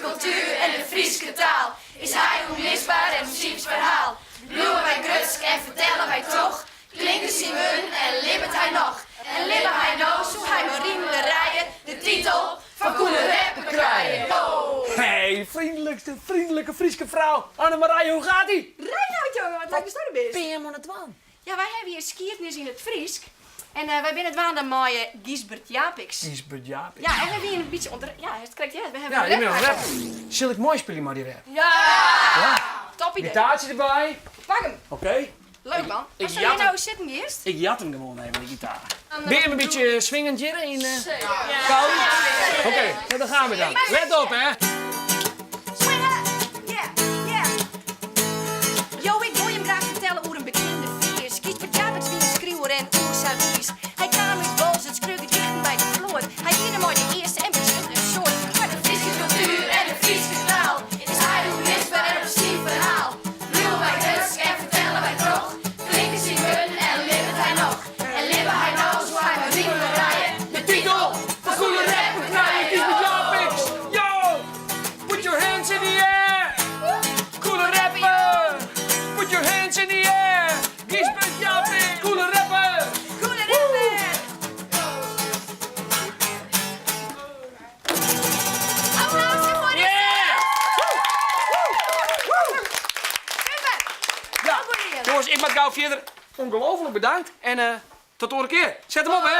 cultuur en de Friese taal. Is hij onmisbaar en muzieks verhaal. Bloemen wij grutsk en vertellen wij toch. Klinken Simon en libbert hij nog. En libber hij nou, zo hij maar riemelen rijden. De titel van Koele Rappen krijgen. Hey, vriendelijke Friese vrouw. Annemarije, hoe gaat ie? Reinoud, jongen, wat leuk dat je er bent. Ben je helemaal het waan? Ja, wij hebben hier skiertnis in het Friesk. En wij zijn het waan de mooie Gisbert Japix. Gisbert Jaapik. Ja, en we hebben hier een beetje onder... Ja, het krijgt je het. We hebben Ja, een je bent een rap. rapper. Zal ik mooi spelen, maar die rap? Ja! Ja. Top idee. Gitaartje erbij. Pak hem. Oké. Leuk man. ik Als je jat hier nou hem. zitten eerst. Ik jat hem gewoon even, die gitaar. Ben je een beetje swingend, Jirre? In koud? Oké, nou, dan gaan we dan. Let op, hè. Swingen! Yeah, yeah. Yo, ik wil je hem graag vertellen over een bekende Fries. Gisbert Japix wie een schreeuwer en oersavies. Hij kwam uit Bols, het schreeuwt dicht bij de vloot. Hij hier mooi de eerste en besloot een soort. Maar de Friese cultuur en de Friese taal. Is hij onmisbaar en op zijn verhaal. Bloemen wij grutsk en vertellen wij toch. Klinken Simon en libbert hij nog. En libber hij nou, zo hij maar riemelen rijden. De titel van Koele Rappen krijgen, Gisbert Jaapik. Yo! Put your hands in the air. Koele Rappen. Put your hands in the air. Gisbert Jaapik. Koele Rappen. Koele Rappen! Applausje voor de Yeah! Super! Ja, jongens, ik maak jou verder ongelooflijk bedankt. En tot de volgende keer. Zet hem op, hè.